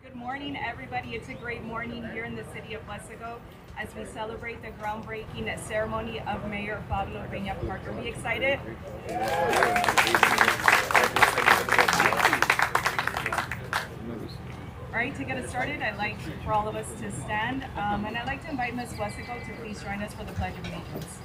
Good morning, everybody. It's a great morning here in the city of Wesco as we celebrate the groundbreaking ceremony of Mayor Pablo Pena Park. Are we excited? All right, to get us started, I'd like for all of us to stand, and I'd like to invite Ms. Wesco to please join us for the Pledge of Allegiance.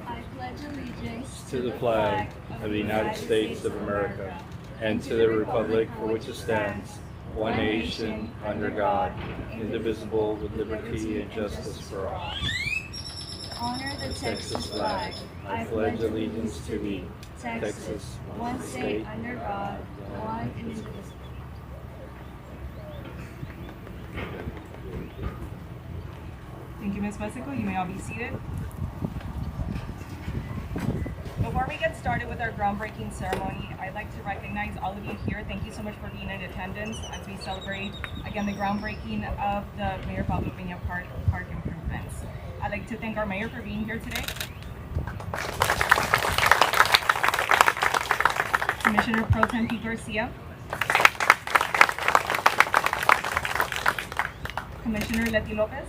I pledge allegiance to the flag of the United States of America and to the republic for which it stands, one nation, under God, indivisible, with liberty and justice for all. honor the Texas flag. I pledge allegiance to thee, Texas, one state under God, one and indivisible. Thank you, Ms. Wesco. You may all be seated. Before we get started with our groundbreaking ceremony, I'd like to recognize all of you here. Thank you so much for being in attendance as we celebrate, again, the groundbreaking of the Mayor Pablo Pena Park improvements. I'd like to thank our mayor for being here today. Commissioner Pro Tem Pete Garcia. Commissioner Leti Lopez.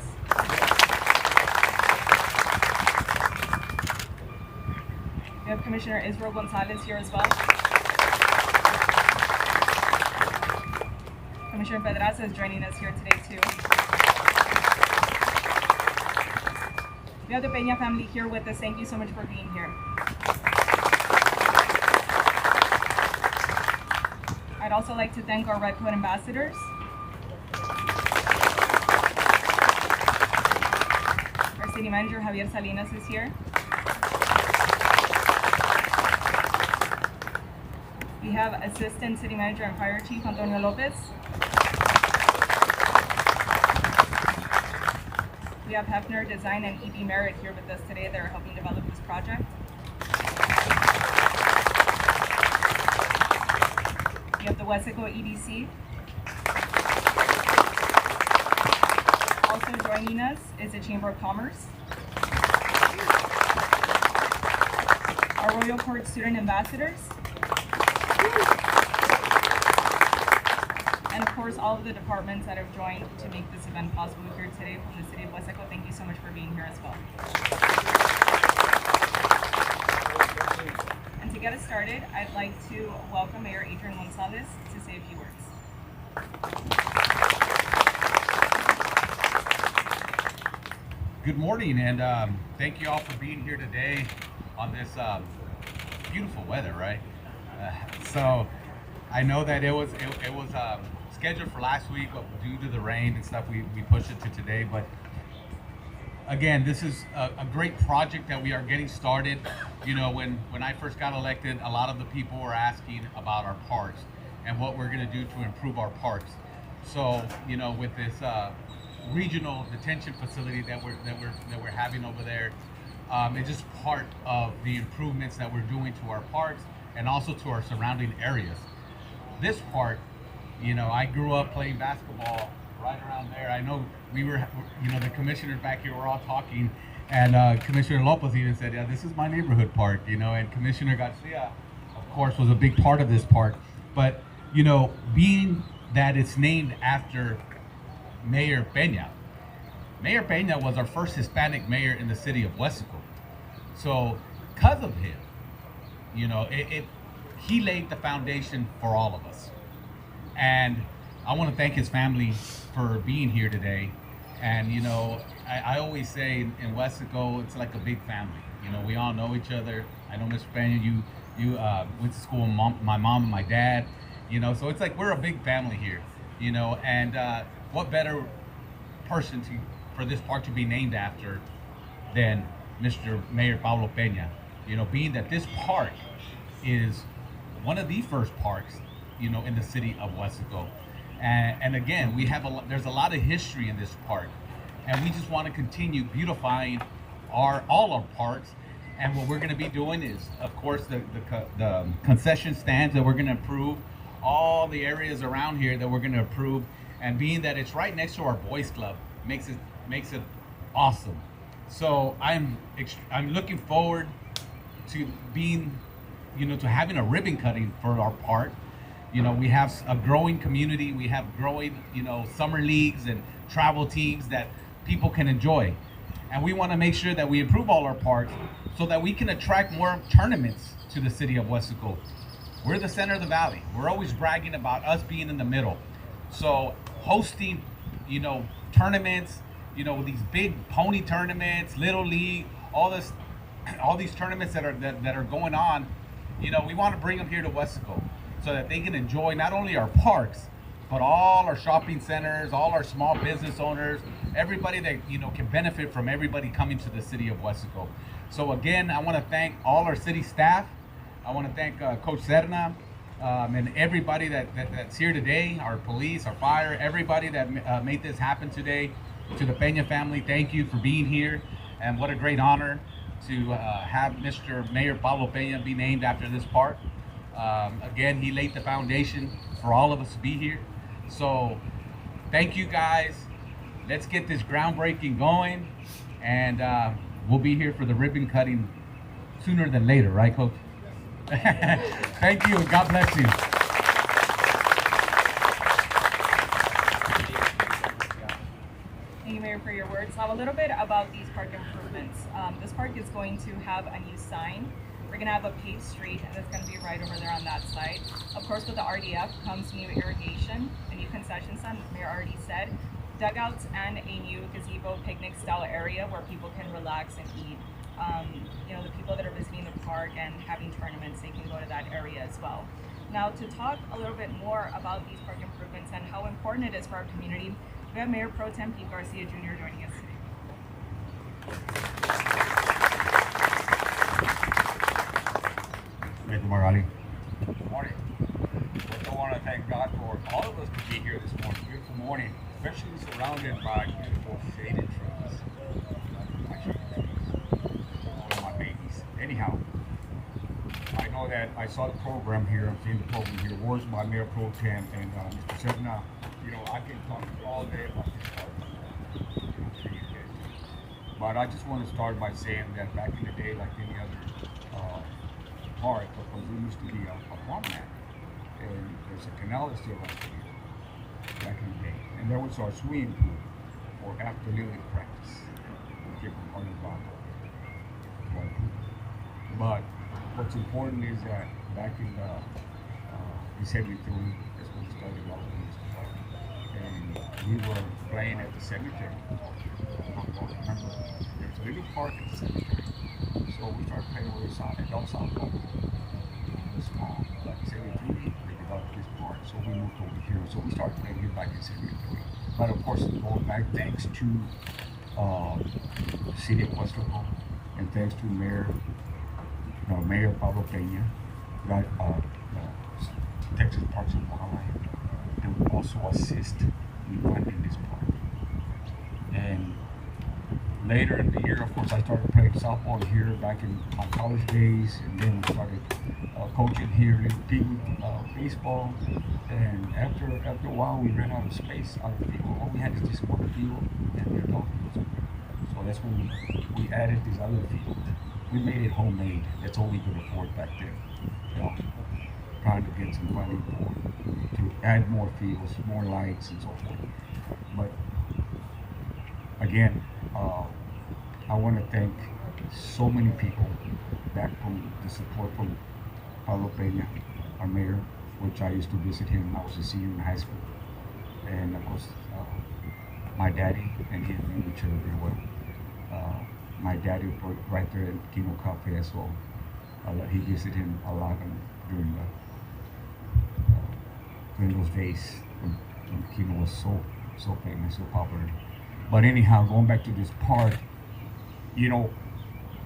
We have Commissioner Israel Gonzalez here as well. Commissioner Pedraza is joining us here today too. We have the Pena family here with us. Thank you so much for being here. I'd also like to thank our Red Coat ambassadors. Our city manager Javier Salinas is here. We have Assistant City Manager and Fire Chief Antonio Lopez. We have Hefner Design and EB Merit here with us today. They're helping develop this project. We have the Wesco EDC. Also joining us is the Chamber of Commerce. Our Royal Court Student Ambassadors. And of course, all of the departments that have joined to make this event possible here today from the city of Wesco. Thank you so much for being here as well. And to get us started, I'd like to welcome Mayor Adrian Gonzalez to say a few words. Good morning, and thank you all for being here today on this beautiful weather, right? So I know that it was scheduled for last week, but due to the rain and stuff, we pushed it to today. But again, this is a great project that we are getting started. You know, when I first got elected, a lot of the people were asking about our parks and what we're going to do to improve our parks. So, you know, with this regional detention facility that we're having over there, it's just part of the improvements that we're doing to our parks and also to our surrounding areas. This park, you know, I grew up playing basketball right around there. I know we were, you know, the commissioners back here were all talking, and Commissioner Lopez even said, yeah, this is my neighborhood park, you know, and Commissioner Garcia, of course, was a big part of this park. But, you know, being that it's named after Mayor Pena. Mayor Pena was our first Hispanic mayor in the city of Wesco. So, because of him, you know, he laid the foundation for all of us. And I want to thank his family for being here today. And, you know, I always say in Wesco, it's like a big family. You know, we all know each other. I know Mr. Pena, you went to school with my mom and my dad, you know, so it's like we're a big family here, you know, and what better person for this park to be named after than Mr. Mayor Pablo Pena, you know, being that this park is one of the first parks, you know, in the city of Wesco. And again, there's a lot of history in this park, and we just want to continue beautifying all our parks. And what we're going to be doing is, of course, the concession stands that we're going to improve, all the areas around here that we're going to improve, and being that it's right next to our boys club makes it awesome. So I'm looking forward to being, to having a ribbon cutting for our park. We have a growing community. We have growing, summer leagues and travel teams that people can enjoy. And we want to make sure that we improve all our parks so that we can attract more tournaments to the city of Wesco. We're the center of the valley. We're always bragging about us being in the middle. So hosting, tournaments, these big pony tournaments, little league, all these tournaments that are going on, we want to bring them here to Wesco so that they can enjoy not only our parks, but all our shopping centers, all our small business owners, everybody that can benefit from everybody coming to the city of Wesco. So again, I want to thank all our city staff. I want to thank Coach Serna and everybody that's here today, our police, our fire, everybody that made this happen today. To the Pena family, thank you for being here, and what a great honor to have Mr. Mayor Pablo Pena be named after this park. Again, he laid the foundation for all of us to be here. So thank you guys. Let's get this groundbreaking going, and we'll be here for the ribbon cutting sooner than later, right, Coach? Thank you. God bless you. Thank you, Mayor, for your words. Now, a little bit about these park improvements. This park is going to have a new sign. We're going to have a paved street, and it's going to be right over there on that side. Of course, with the RDF comes new irrigation, a new concession stand, the Mayor already said, dugouts, and a new gazebo picnic-style area where people can relax and eat. The people that are visiting the park and having tournaments, they can go to that area as well. Now, to talk a little bit more about these park improvements and how important it is for our community, we have Mayor Pro Tem Pete Garcia Jr. joining us today. Good morning. Good morning. I want to thank God for all of us to be here this morning. Beautiful morning, especially surrounded by beautiful shaded trees. My shaded trees. All my babies. Anyhow, I know that I saw the program here. I'm seeing the program here. Words by Mayor Pro Tem and Mr. Sedna. I can talk all day about this park. But I just want to start by saying that back in the day, like any other park, because there used to be a farmland, and there's a canal that still runs here back in the day. And there was our swimming pool for afternoon practice. But what's important is that back in the 73, that's when we started all of this park. And we were playing at the cemetery. Remember, there's a little park at the cemetery. So we started playing with adult softball. It was small. Like 73, we developed this park. So we moved over here. So we started playing here back in 73. But of course, going back thanks to the city of Wesco and thanks to Mayor Pablo Pena, Texas Parks and Wildlife, they would also assist in funding this park. And later in the year, of course, I started playing softball here back in my college days, and then we started coaching here in baseball. And after a while, we ran out of space, out of field. All we had is this one field and the adult field. So that's when we added this other field. We made it homemade. That's all we could afford back then. Trying to get some money to add more fields, more lights, and so forth. But again, I want to thank so many people back from the support from Pablo Pena, our mayor, which I used to visit him when I was a senior in high school. And of course, my daddy and he knew each other very well. My daddy worked right there at Kino Cafe as well. He visited him a lot during those days when Kino was so famous, so popular. But anyhow, going back to this park,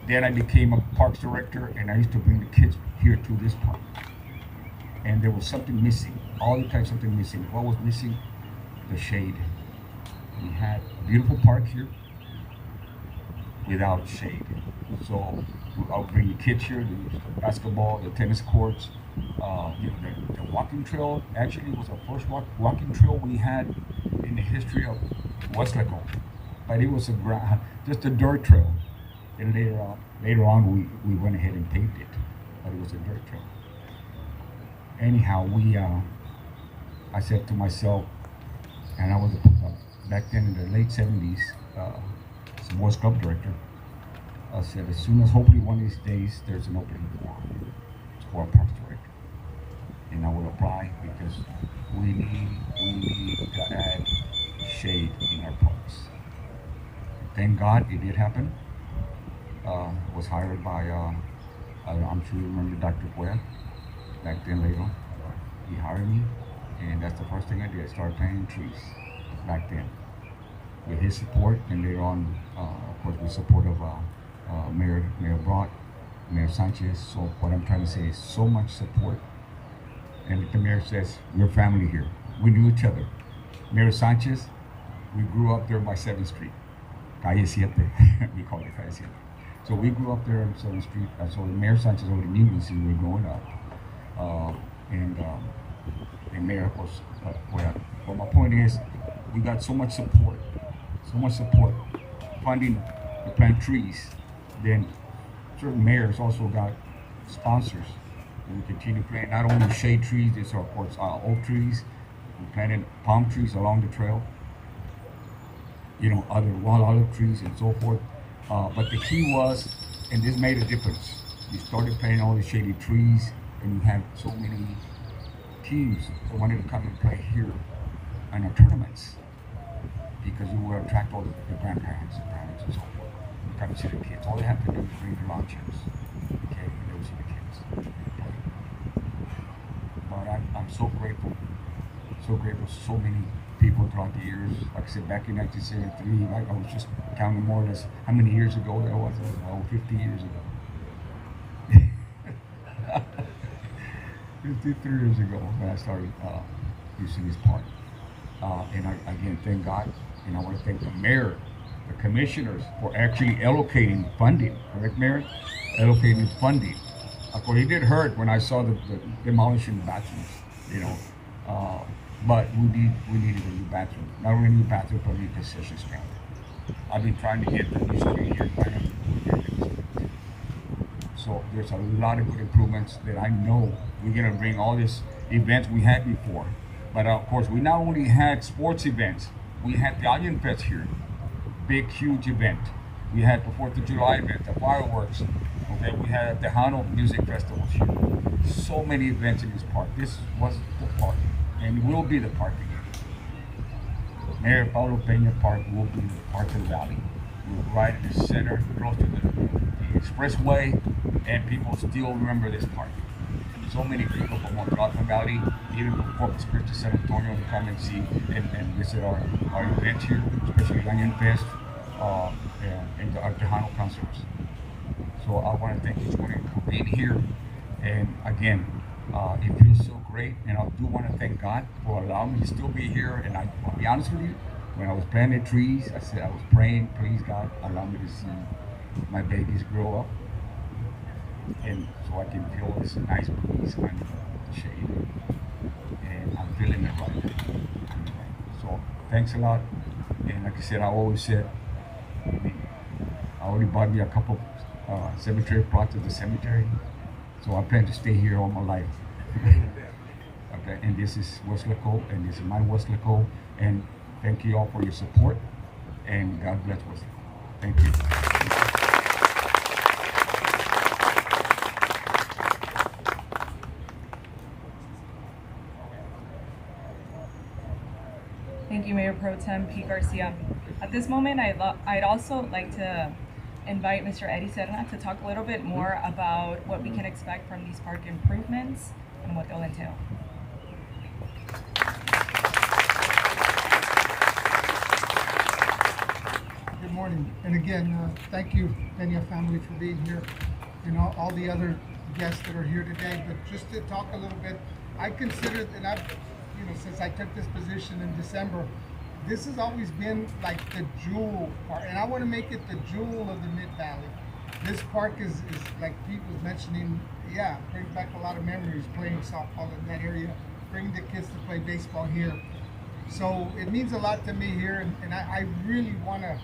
then I became a parks director, and I used to bring the kids here to this park. And there was something missing, all the time something missing. What was missing? The shade. We had a beautiful park here without shade. So I'll bring the kids here, the basketball, the tennis courts, the walking trail actually was the first walking trail we had in the history of Wesco. but it was just a dirt trail. And later on, we went ahead and paved it, but it was a dirt trail. Anyhow, I said to myself, and I was back then in the late 70s, as a Boys Club director. I said, as soon as hopefully one of these days there's an opening for a parks director, and I will apply because we need to add shade in our parks. Thank God it did happen. Was hired by, I'm sure you remember Dr. Cuella, back then later on. He hired me, and that's the first thing I did. I started planting trees back then. With his support, and later on, of course, with support of Mayor Brock, Mayor Sanchez. So what I'm trying to say is so much support. And the mayor says, we're family here. We knew each other. Mayor Sanchez, we grew up there by 7th Street. Calle 7, we call it Calle 7. So we grew up there on 7th Street. So Mayor Sanchez already knew me since we were growing up. And Mayor, of course, well, my point is, we got so much support, funding to plant trees. Then certain mayors also got sponsors. And we continue planting not only shade trees, these are of course oak trees. We planted palm trees along the trail. Other wild olive trees and so forth. But the key was, and this made a difference. We started planting all the shady trees, and we had so many teams that wanted to come and play here in our tournaments because we would attract all the grandparents and parents and so forth. You come and see the kids. All they have to do is bring their lawn chairs, okay, and they will see the kids. But I'm so grateful to so many people throughout the years. Like I said, back in 1973, I was just counting more or less how many years ago that was. 50 years ago. 53 years ago when I started using this park. And again, thank God. And I want to thank the mayor, the commissioners for actually allocating funding. Correct, Mayor? Allocating funding. Of course, it did hurt when I saw the demolishing bathrooms, but we needed a new bathroom. Not only a new bathroom, but a new concession stand. I've been trying to get the new street here. So there's a lot of good improvements that I know we're gonna bring all these events we had before. But of course, we not only had sports events, we had the Alien Fest here, big, huge event. We had the 4th of July event, the fireworks. Okay, we had the Tejano Music Festivals here. So many events in this park. This was the park, and will be the park again. Mayor Pablo Pena Park will be the park of the valley. We're right in the center, close to the expressway, and people still remember this park. So many people from Monterrey Valley, even from Corpus Christi, San Antonio, to come and see and visit our events here, especially Onion Fest and our Tejano concerts. So I want to thank each one of you for being here. And again, it feels so great. And I do want to thank God for allowing me to still be here. And I'll be honest with you, when I was planting trees, I said I was praying, please God, allow me to see my babies grow up. And so I can feel this nice breeze under the shade. And I'm feeling it right now. So thanks a lot. And like I said, I always said, I already bought me a couple cemetery plots at the cemetery. So I plan to stay here all my life. Okay, and this is Westlaco, and this is my Westlaco. And thank you all for your support. And God bless Westlaco. Thank you. Thank you, Mayor Pro Tem Pete Garcia. At this moment, I'd also like to invite Mr. Eddie Serna to talk a little bit more about what we can expect from these park improvements and what they'll entail. Good morning. And again, thank you, Pena family, for being here, and all the other guests that are here today. But just to talk a little bit, I consider, and I've, since I took this position in December, this has always been like the jewel part, and I want to make it the jewel of the Mid-Valley. This park is like Pete was mentioning, brings back a lot of memories playing softball in that area, bringing the kids to play baseball here. So it means a lot to me here, and I really want to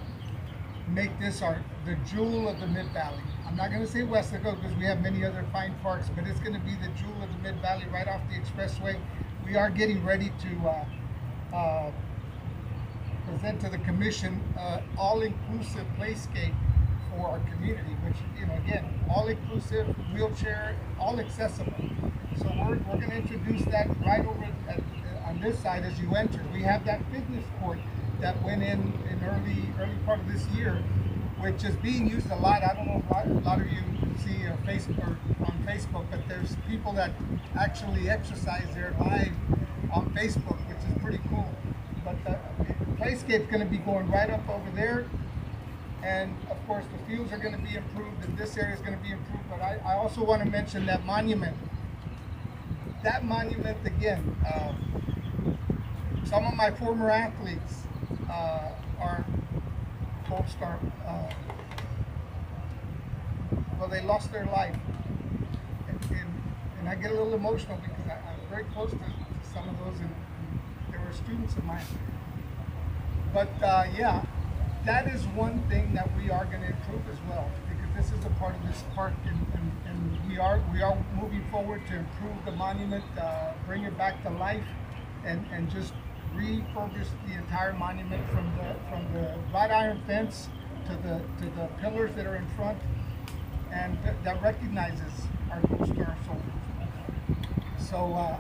make this the jewel of the Mid Valley. I'm not going to say Westaco because we have many other fine parks, but it's going to be the jewel of the Mid Valley right off the expressway. We are getting ready to present to the commission all-inclusive playscape for our community, which, again, all-inclusive, wheelchair, all accessible. So we're going to introduce that right over on this side as you enter. We have that fitness court that went in early part of this year, which is being used a lot. I don't know if a lot of you see on Facebook, but there's people that actually exercise there live on Facebook, which is pretty cool. But the playscape's going to be going right up over there, and of course the fields are going to be improved, and this area is going to be improved. But I also want to mention that monument. That monument again. Some of my former athletes are post-star. Well, they lost their life, and I get a little emotional because I'm very close to some of those, and they were students of mine. But yeah, that is one thing that we are going to improve as well, because this is a part of this park, and we are moving forward to improve the monument, bring it back to life, and just refurbish the entire monument from the wrought iron fence to the pillars that are in front, and that recognizes our Gold Star soldiers. So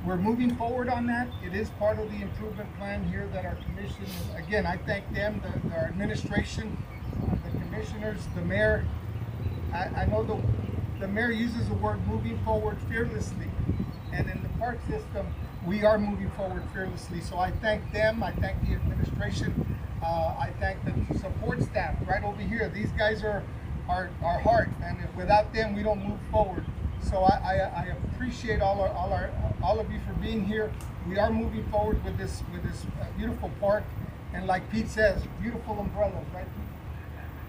we're moving forward on that. It is part of the improvement plan here that our commission, again, I thank them, our administration, the commissioners, the mayor. I know the mayor uses the word moving forward fearlessly, and in the park system, we are moving forward fearlessly. So I thank them, I thank the administration, I thank the support staff right over here. These guys are our heart, and without them, we don't move forward. So I appreciate all of you for being here. We are moving forward with this beautiful park, and like Pete says, beautiful umbrellas, right?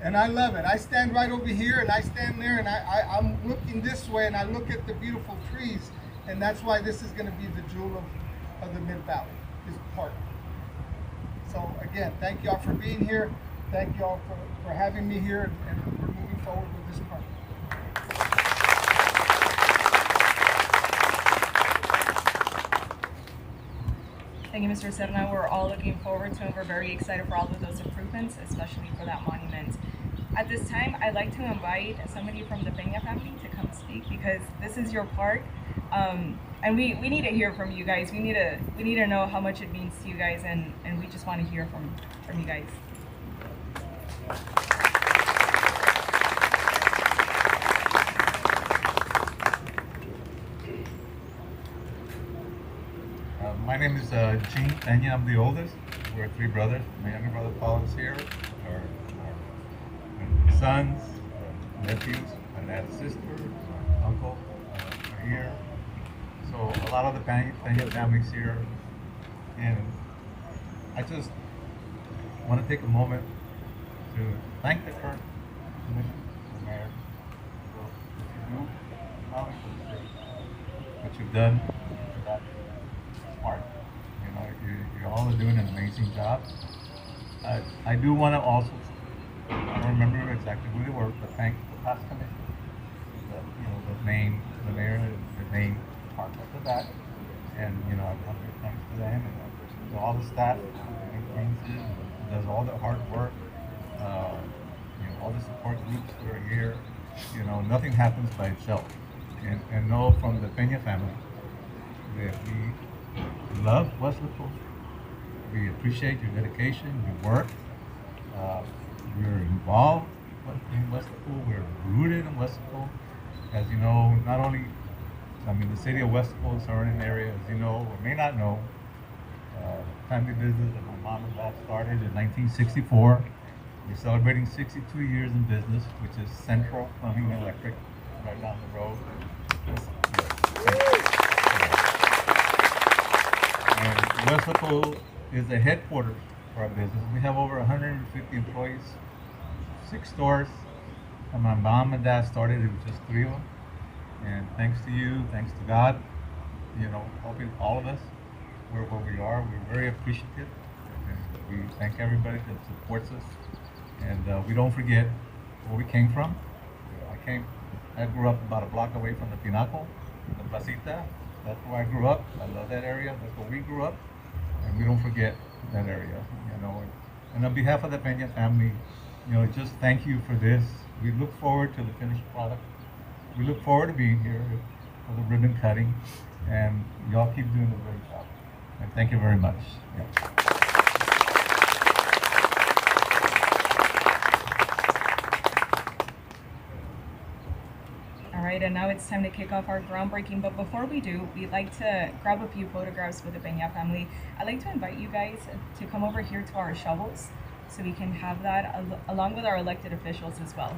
And I love it. I stand right over here, and I stand there, and I'm looking this way, and I look at the beautiful trees, and that's why this is going to be the jewel of the Mid Valley, this park. So again, thank y'all for being here. Thank y'all for having me here, and we're moving forward with this park. Thank you, Mr. Serna. We're all looking forward to and we're very excited for all of those improvements, especially for that monument. At this time, I'd like to invite somebody from the Pena family to come speak, because this is your park, and we need to hear from you guys. We need to know how much it means to you guys, and we just want to hear from you guys. My name is Gene Pena. I'm the oldest. We're three brothers. My younger brother Pablo is here. Our sons, nephews, my dad's sister, my uncle are here. So a lot of the Pena family's here. And I just want to take a moment to thank the current commission, the mayor, for what you do, not only for the city, what you've done for that part. You know, you all are doing an amazing job. I do want to also, I don't remember exactly who they were, but thank the past commission, the mayor, the main part of the back, and I want to thanks to them and to all the staff who does all the hard work, all the support groups that are here. Nothing happens by itself, and know from the Pena family that we love Westlaco. We appreciate your dedication, your work. We're involved in Westlaco. We're rooted in Westlaco. As you know, not only, the city of Westlaco is surrounding area, as you know or may not know, family business that my mom and dad started in 1964. We're celebrating 62 years in business, which is Central Plumbing and Electric, right down the road. And Westlaco is the headquarters for our business. We have over 150 employees, 6 stores, and my mom and dad started it with just 3 of them. And thanks to you, thanks to God, helping all of us, we're where we are. We're very appreciative, and we thank everybody that supports us. and we don't forget where we came from. I grew up about a block away from the Pinaco, the Placita. That's where I grew up. I love that area. That's where we grew up, and we don't forget that area. And on behalf of the Pena family, just thank you for this. We look forward to the finished product. We look forward to being here for the ribbon cutting, and y'all keep doing a great job. And thank you very much. Yeah. All right, and now it's time to kick off our groundbreaking. But before we do, we'd like to grab a few photographs with the Pena family. I'd like to invite you guys to come over here to our shovels so we can have that along with our elected officials as well.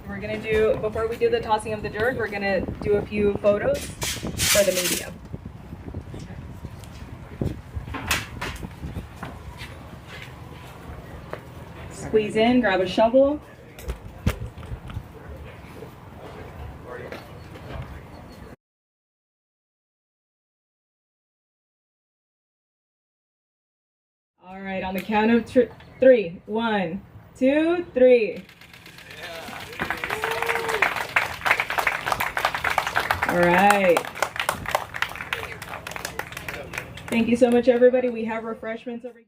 We're gonna do, before we do the tossing of the dirt, we're gonna do a few photos for the media. Squeeze in, grab a shovel. All right, on the count of three. 1, 2, 3. All right. Thank you so much, everybody. We have refreshments over here.